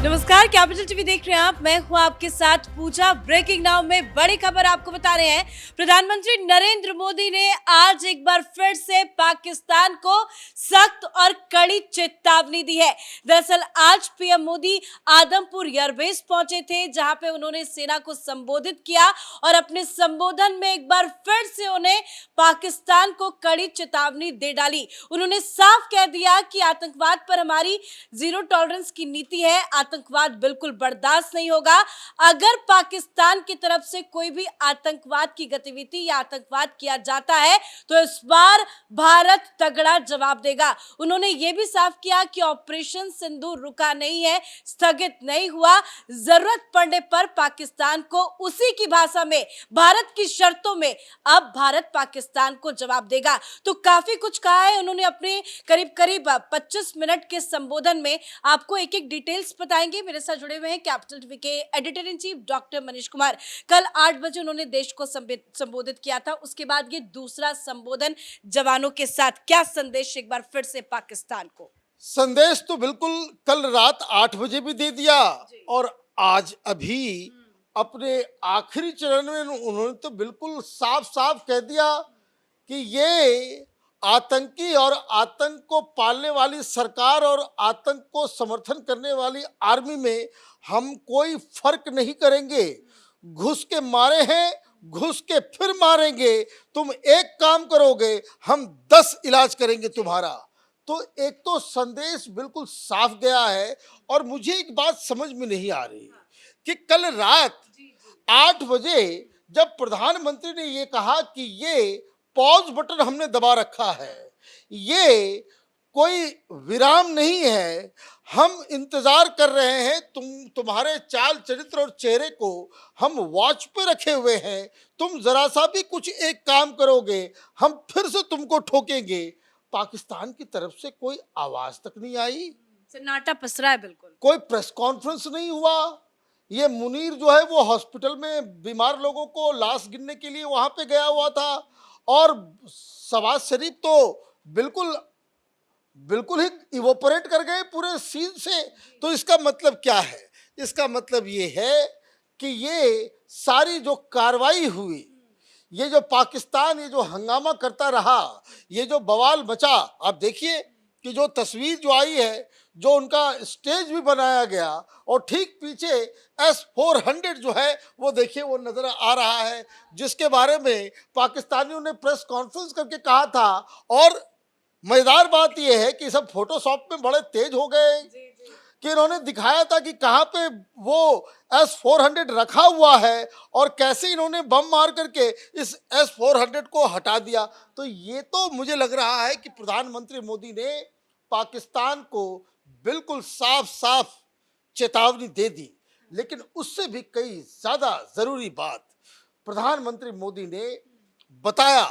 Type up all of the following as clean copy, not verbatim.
नमस्कार, capital TV देख रहे हैं आप। मैं हूं आपके साथ पूजा। ब्रेकिंग नाउ में बड़ी खबर आपको बता रहे हैं। प्रधानमंत्री नरेंद्र मोदी ने आज एक बार फिर से पाकिस्तान को सख्त और कड़ी चेतावनी दी है। दरअसल आज पीएम मोदी आदमपुर एयरबेस पहुंचे थे, जहां पे उन्होंने सेना को संबोधित किया और अपने संबोधन में एक बार फिर से उन्हें पाकिस्तान को कड़ी चेतावनी दे डाली। उन्होंने साफ कह दिया कि आतंकवाद पर हमारी जीरो टॉलरेंस की नीति है। आतंकवाद बिल्कुल बर्दाश्त नहीं होगा। अगर पाकिस्तान की तरफ से कोई भी आतंकवाद की गतिविधि या आतंकवाद किया जाता है तो इस बार भारत तगड़ा जवाब देगा। उन्होंने ये भी साफ किया कि ऑपरेशन सिंदूर रुका नहीं है, स्थगित नहीं हुआ। जरूरत पड़ने पर पाकिस्तान को उसी की भाषा में, भारत की शर्तों में अब भारत पाकिस्तान को जवाब देगा। तो काफी कुछ कहा है उन्होंने अपने करीब करीब 25 मिनट के संबोधन में। आपको एक एक डिटेल्स बताएंगे। मेरे साथ जुड़े हुए हैं कैपिटल टीवी के editor in chief doctor Manish Kumar. कल 8 बजे उन्होंने देश को संबोधित किया था। उसके बाद ये दूसरा संबोधन जवानों के साथ, क्या संदेश एक बार फिर से पाकिस्तान को? संदेश तो बिल्कुल कल रात 8 बजे भी दे दिया और आज अभी अपने आखिरी चरण में उन्होंने तो बिल्कुल साफ साफ कह दिया कि ये आतंकी और आतंक को पालने वाली सरकार और आतंक को समर्थन करने वाली आर्मी में हम कोई फर्क नहीं करेंगे। घुस के मारे हैं, घुस के फिर मारेंगे। तुम एक काम करोगे, हम 10 इलाज करेंगे तुम्हारा। तो एक तो संदेश बिल्कुल साफ गया है। और मुझे एक बात समझ में नहीं आ रही कि कल रात 8 बजे जब प्रधानमंत्री ने ये कहा कि ये पॉज बटन हमने दबा रखा है, ये कोई विराम नहीं है, हम इंतजार कर रहे हैं, तुम्हारे चाल चरित्र और चेहरे को हम वॉच पे रखे हुए हैं, तुम जरा सा भी कुछ एक काम करोगे हम फिर से तुमको ठोकेंगे। पाकिस्तान की तरफ से कोई आवाज तक नहीं आई, सन्नाटा पसरा है बिल्कुल। कोई प्रेस कॉन्फ्रेंस नहीं हुआ। ये मुनीर जो है वो हॉस्पिटल में बीमार लोगों को लाश गिनने के लिए वहां पे गया हुआ था और शहबाज शरीफ तो बिल्कुल बिल्कुल ही इवोपरेट कर गए पूरे सीन से। तो इसका मतलब क्या है? इसका मतलब ये है कि ये सारी जो कार्रवाई हुई, ये जो पाकिस्तान ये जो हंगामा करता रहा, ये जो बवाल मचा, आप देखिए कि जो तस्वीर जो आई है, जो उनका स्टेज भी बनाया गया और ठीक पीछे S-400 जो है वो देखिए वो नजर आ रहा है, जिसके बारे में पाकिस्तानियों ने प्रेस कॉन्फ्रेंस करके कहा था। और मजेदार बात यह है कि सब फोटोशॉप में बड़े तेज हो गए कि इन्होंने दिखाया था कि कहाँ पे वो S-400 रखा हुआ है और कैसे इन्होंने बम मार करके इस S-400 को हटा दिया। तो ये तो मुझे लग रहा है कि प्रधानमंत्री मोदी ने पाकिस्तान को बिल्कुल साफ साफ चेतावनी दे दी। लेकिन उससे भी कई ज्यादा जरूरी बात प्रधानमंत्री मोदी ने बताया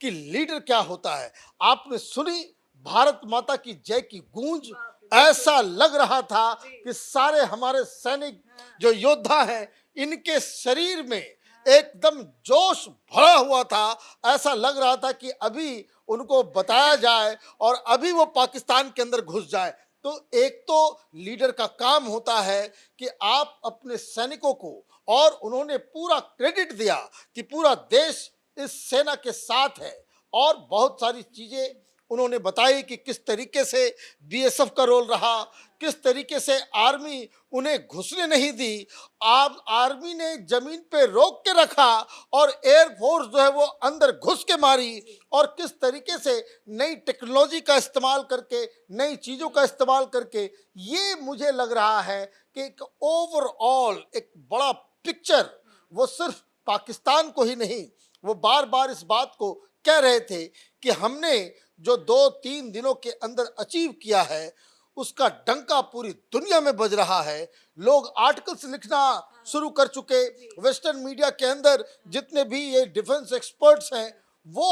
कि लीडर क्या होता है। आपने सुनी भारत माता की जय की गूंज, ऐसा लग रहा था कि सारे हमारे सैनिक जो योद्धा हैं इनके शरीर में एकदम जोश भरा हुआ था। ऐसा लग रहा था कि अभी उनको बताया जाए और अभी वो पाकिस्तान के अंदर घुस जाए। तो एक तो लीडर का काम होता है कि आप अपने सैनिकों को, और उन्होंने पूरा क्रेडिट दिया कि पूरा देश इस सेना के साथ है और बहुत सारी चीजें उन्होंने बताई कि किस तरीके से बीएसएफ का रोल रहा, किस तरीके से आर्मी उन्हें घुसने नहीं दी, आप आर्मी ने जमीन पे रोक के रखा और एयरफोर्स जो है वो अंदर घुस के मारी, और किस तरीके से नई टेक्नोलॉजी का इस्तेमाल करके, नई चीज़ों का इस्तेमाल करके, ये मुझे लग रहा है कि एक ओवरऑल एक बड़ा पिक्चर, वो सिर्फ पाकिस्तान को ही नहीं, वो बार बार इस बात को कह रहे थे कि हमने जो 2-3 दिनों के अंदर अचीव किया है उसका डंका पूरी दुनिया में बज रहा है। लोग आर्टिकल्स लिखना शुरू कर चुके। वेस्टर्न मीडिया के अंदर जितने भी ये डिफेंस एक्सपर्ट्स हैं वो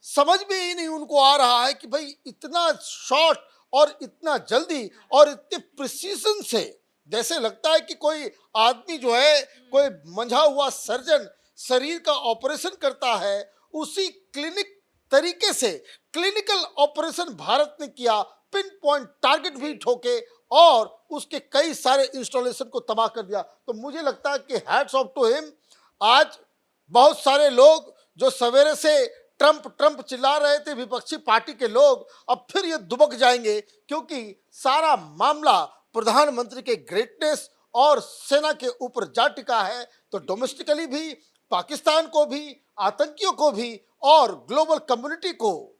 समझ में ही नहीं उनको आ रहा है कि भाई इतना शॉर्ट और इतना जल्दी और इतने प्रिसीजन से, जैसे लगता है कि कोई आदमी जो है कोई मंझा हुआ सर्जन शरीर का ऑपरेशन करता है, उसी क्लिनिक तरीके से क्लिनिकल ऑपरेशन भारत ने किया, पिन पॉइंट टारगेट भी ठोके और उसके कई सारे इंस्टॉलेशन को तबाह कर दिया। तो मुझे लगता है कि हैट्स ऑफ टू हिम। आज बहुत सारे लोग जो सवेरे से ट्रंप ट्रंप चिल्ला रहे थे, विपक्षी पार्टी के लोग, अब फिर ये दुबक जाएंगे, क्योंकि सारा मामला प्रधानमंत्री के ग्रेटनेस और सेना के ऊपर जा टिका है। तो डोमेस्टिकली भी, पाकिस्तान को भी, आतंकियों को भी और ग्लोबल कम्युनिटी को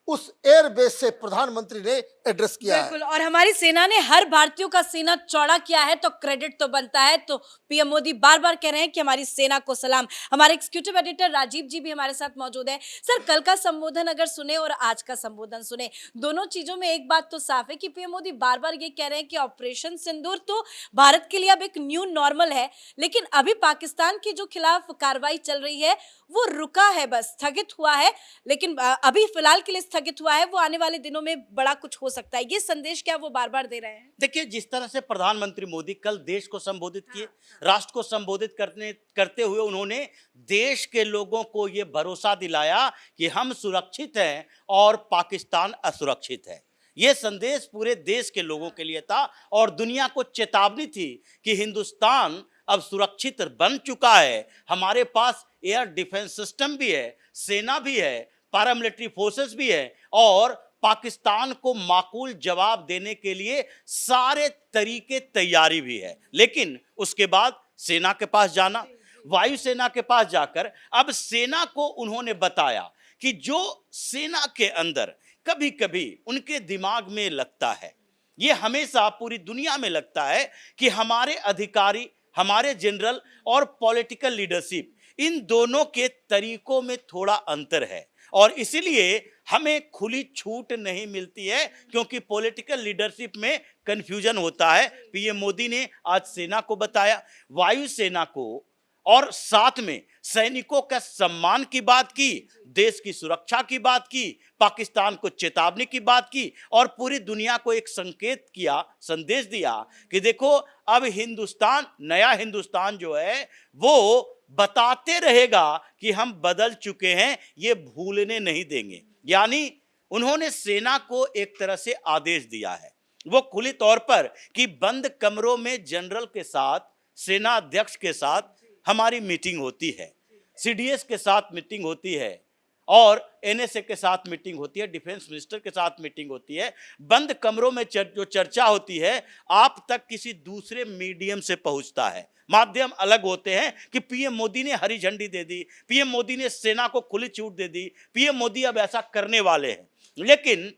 उस एयरबेस से प्रधानमंत्री ने एड्रेस किया है। बिल्कुल, और हमारी सेना ने हर भारतीयों का सीना चौड़ा किया है, तो क्रेडिट तो बनता है। तो पीएम मोदी बार बार कह रहे हैं कि हमारी सेना को सलाम। हमारे एग्जीक्यूटिव एडिटर राजीव जी भी हमारे साथ मौजूद है। सर, कल का संबोधन अगर सुने और आज का संबोधन सुने, दोनों चीजों में एक बात तो साफ है कि पीएम मोदी बार बार ये कह रहे हैं कि ऑपरेशन सिंदूर तो भारत के लिए अब एक न्यू नॉर्मल है, लेकिन अभी पाकिस्तान के जो खिलाफ कार्रवाई चल रही है वो रुका है, बस स्थगित हुआ है। लेकिन अभी फिलहाल के लिए स्थगित हुआ है, वो आने वाले दिनों में बड़ा कुछ हो सकता है। ये संदेश क्या वो बार बार दे रहे हैं? देखिए, जिस तरह से प्रधानमंत्री मोदी कल देश को संबोधित किए, राष्ट्र को संबोधित करते हुए उन्होंने देश के लोगों को ये भरोसा दिलाया कि हम सुरक्षित हैं और पाकिस्तान असुरक्षित है। ये संदेश पूरे देश के लोगों के लिए था और दुनिया को चेतावनी थी कि हिंदुस्तान अब सुरक्षित बन चुका है। हमारे पास एयर डिफेंस सिस्टम भी है, सेना भी है, पैरामिलिट्री फोर्सेस भी है और पाकिस्तान को माकूल जवाब देने के लिए सारे तरीके तैयारी भी है। लेकिन उसके बाद सेना के पास जाना, वायुसेना के पास जाकर अब सेना को उन्होंने बताया कि जो सेना के अंदर कभी कभी उनके दिमाग में लगता है, ये हमेशा पूरी दुनिया में लगता है कि हमारे अधिकारी, हमारे जनरल और पॉलिटिकल लीडरशिप, इन दोनों के तरीकों में थोड़ा अंतर है और इसीलिए हमें खुली छूट नहीं मिलती है, क्योंकि पॉलिटिकल लीडरशिप में कंफ्यूजन होता है। पीएम मोदी ने आज सेना को बताया, वायुसेना को, और साथ में सैनिकों का सम्मान की बात की, देश की सुरक्षा की बात की, पाकिस्तान को चेतावनी की बात की और पूरी दुनिया को एक संकेत किया, संदेश दिया कि देखो अब हिंदुस्तान, नया हिंदुस्तान जो है वो बताते रहेगा कि हम बदल चुके हैं, ये भूलने नहीं देंगे। यानी उन्होंने सेना को एक तरह से आदेश दिया है, वो खुली तौर पर, कि बंद कमरों में जनरल के साथ, सेना अध्यक्ष के साथ हमारी मीटिंग होती है, सीडीएस के साथ मीटिंग होती है और एनएसए के साथ मीटिंग होती है, डिफेंस मिनिस्टर के साथ मीटिंग होती है। बंद कमरों में जो चर्चा होती है आप तक किसी दूसरे मीडियम से पहुंचता है, माध्यम अलग होते हैं कि पीएम मोदी ने हरी झंडी दे दी, पीएम मोदी ने सेना को खुली छूट दे दी, पीएम मोदी अब ऐसा करने वाले हैं। लेकिन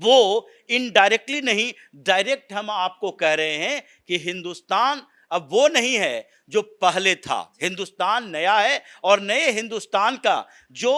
वो इनडायरेक्टली नहीं, डायरेक्ट हम आपको कह रहे हैं कि हिंदुस्तान अब वो नहीं है जो पहले था। हिंदुस्तान नया है और नए हिंदुस्तान का जो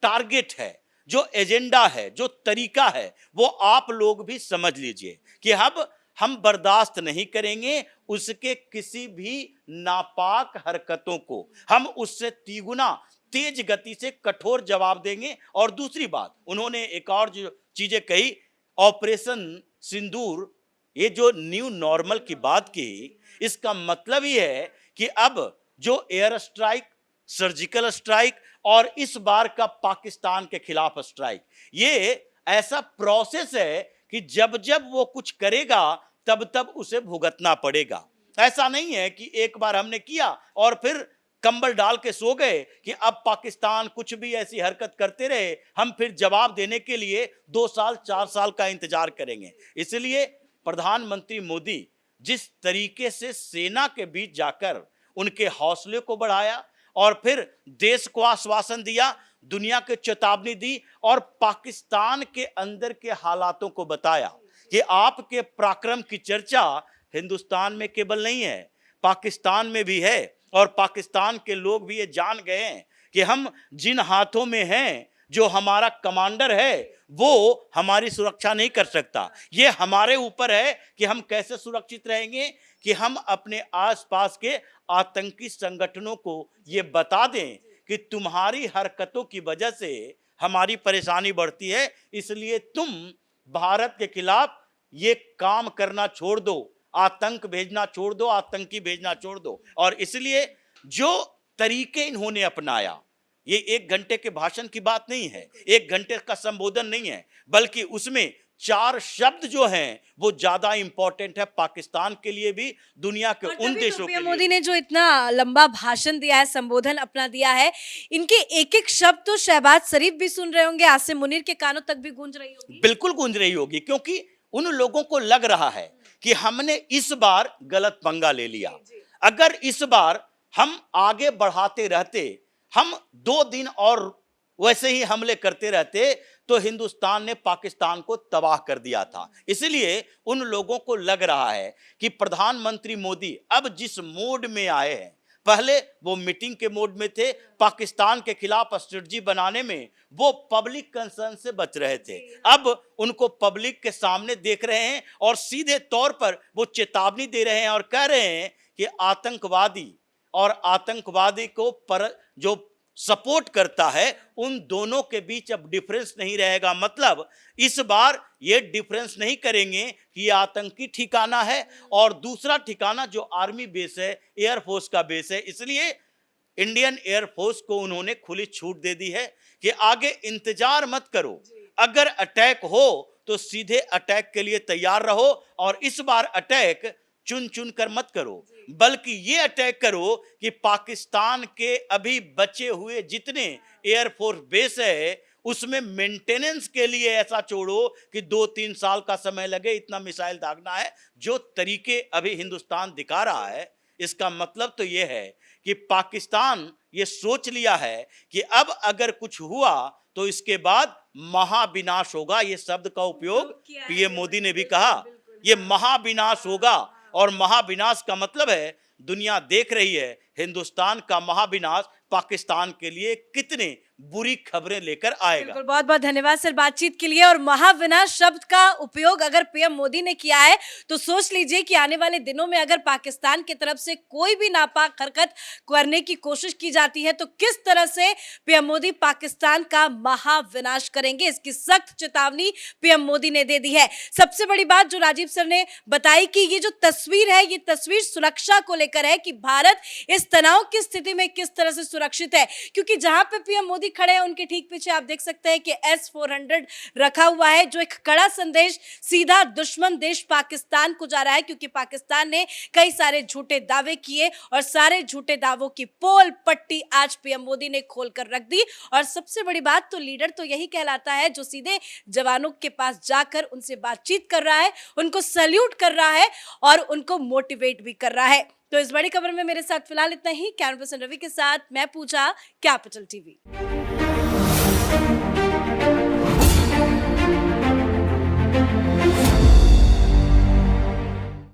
टारगेट है, जो एजेंडा है, जो तरीका है, वो आप लोग भी समझ लीजिए कि अब हम बर्दाश्त नहीं करेंगे उसके किसी भी नापाक हरकतों को, हम उससे तिगुना तेज गति से कठोर जवाब देंगे। और दूसरी बात, उन्होंने एक और जो चीजें कही, ऑपरेशन सिंदूर, ये जो न्यू नॉर्मल की बात की, इसका मतलब ही है कि अब जो एयर स्ट्राइक, सर्जिकल स्ट्राइक और इस बार का पाकिस्तान के खिलाफ स्ट्राइक, ये ऐसा प्रोसेस है कि जब जब वो कुछ करेगा तब तब उसे भुगतना पड़ेगा। ऐसा नहीं है कि एक बार हमने किया और फिर कंबल डाल के सो गए कि अब पाकिस्तान कुछ भी ऐसी हरकत करते रहे, हम फिर जवाब देने के लिए 2 साल 4 साल का इंतजार करेंगे। इसलिए प्रधानमंत्री मोदी जिस तरीके से सेना के बीच जाकर उनके हौसले को बढ़ाया और फिर देश को आश्वासन दिया, दुनिया को चेतावनी दी और पाकिस्तान के अंदर के हालातों को बताया कि आपके पराक्रम की चर्चा हिंदुस्तान में केवल नहीं है, पाकिस्तान में भी है और पाकिस्तान के लोग भी ये जान गए हैं कि हम जिन हाथों में हैं, जो हमारा कमांडर है वो हमारी सुरक्षा नहीं कर सकता। ये हमारे ऊपर है कि हम कैसे सुरक्षित रहेंगे, कि हम अपने आसपास के आतंकी संगठनों को ये बता दें कि तुम्हारी हरकतों की वजह से हमारी परेशानी बढ़ती है, इसलिए तुम भारत के खिलाफ ये काम करना छोड़ दो, आतंक भेजना छोड़ दो, आतंकी भेजना छोड़ दो। और इसलिए जो तरीके इन्होंने अपनाया, ये 1 घंटे के भाषण की बात नहीं है, 1 घंटे का संबोधन नहीं है, बल्कि उसमें 4 शब्द जो हैं वो ज्यादा इंपॉर्टेंट है पाकिस्तान के लिए भी, दुनिया के और उन तभी तो देशों के पीएम लिए मोदी भी। ने जो इतना लंबा भाषण दिया है, संबोधन अपना दिया है, इनके एक एक शब्द तो शहबाज शरीफ भी सुन रहे होंगे, आसिम मुनीर के कानों तक भी गूंज रही होगी। बिल्कुल गूंज रही होगी, क्योंकि उन लोगों को लग रहा है कि हमने इस बार गलत पंगा ले लिया। अगर इस बार हम आगे बढ़ाते रहते, हम 2 दिन और वैसे ही हमले करते रहते, तो हिंदुस्तान ने पाकिस्तान को तबाह कर दिया था। इसलिए उन लोगों को लग रहा है कि प्रधानमंत्री मोदी अब जिस मोड में आए हैं, पहले वो मीटिंग के मोड में थे, पाकिस्तान के खिलाफ स्ट्रेटजी बनाने में वो पब्लिक कंसर्न से बच रहे थे। अब उनको पब्लिक के सामने देख रहे हैं और सीधे तौर पर वो चेतावनी दे रहे हैं और कह रहे हैं कि आतंकवादी और आतंकवादी को जो सपोर्ट करता है, उन दोनों के बीच अब डिफरेंस नहीं रहेगा। मतलब इस बार ये डिफरेंस नहीं करेंगे कि ये आतंकी ठिकाना है और दूसरा ठिकाना जो आर्मी बेस है, एयरफोर्स का बेस है। इसलिए इंडियन एयरफोर्स को उन्होंने खुली छूट दे दी है कि आगे इंतजार मत करो, अगर अटैक हो तो सीधे अटैक के लिए तैयार रहो, और इस बार अटैक चुन चुन कर मत करो, बल्कि ये अटैक करो कि पाकिस्तान के अभी बचे हुए जितने एयरफोर्स बेस है उसमें मेंटेनेंस के लिए ऐसा छोड़ो कि 2-3 साल का समय लगे, इतना मिसाइल दागना है। जो तरीके अभी हिंदुस्तान दिखा रहा है, इसका मतलब तो ये है कि पाकिस्तान ये सोच लिया है कि अब अगर कुछ हुआ तो इसके बाद महाविनाश होगा। ये शब्द का उपयोग पीएम मोदी ने भी कहा, ये महाविनाश होगा, और महाविनाश का मतलब है दुनिया देख रही है हिंदुस्तान का महाविनाश पाकिस्तान के लिए कितने बुरी खबरें लेकर आएगा। बिल्कुल, बहुत बहुत धन्यवाद सर बातचीत के लिए। और महाविनाश शब्द का उपयोग अगर पीएम मोदी ने किया है तो सोच लीजिए कि आने वाले दिनों में अगर पाकिस्तान की तरफ से कोई भी नापाक हरकत करने की कोशिश की जाती है तो किस तरह से पीएम मोदी पाकिस्तान का महाविनाश करेंगे, इसकी सख्त चेतावनी पीएम मोदी ने दे दी है। सबसे बड़ी बात जो राजीव सर ने बताई कि ये जो तस्वीर है, ये तस्वीर सुरक्षा को लेकर है कि भारत इस तनाव की स्थिति में किस तरह से सुरक्षित है, क्योंकि जहां पे पीएम मोदी खड़े हैं उनके ठीक पीछे आप देख सकते हैं कि S-400 रखा हुआ है, जो एक कड़ा संदेश सीधा दुश्मन देश पाकिस्तान को जा रहा है, क्योंकि पाकिस्तान ने कई सारे झूठे दावे किए और सारे झूठे दावों की पोल पट्टी आज पीएम मोदी ने खोल कर रख दी। और सबसे बड़ी बात तो लीडर तो यही कहलाता है जो सीधे जवानों के पास जाकर उनसे बातचीत कर रहा है, उनको सैल्यूट कर रहा है और उनको मोटिवेट भी कर रहा है। तो इस बड़ी खबर में मेरे साथ फिलहाल इतना ही। कैमरा पर्सन रवि के साथ मैं पूजा, कैपिटल टीवी।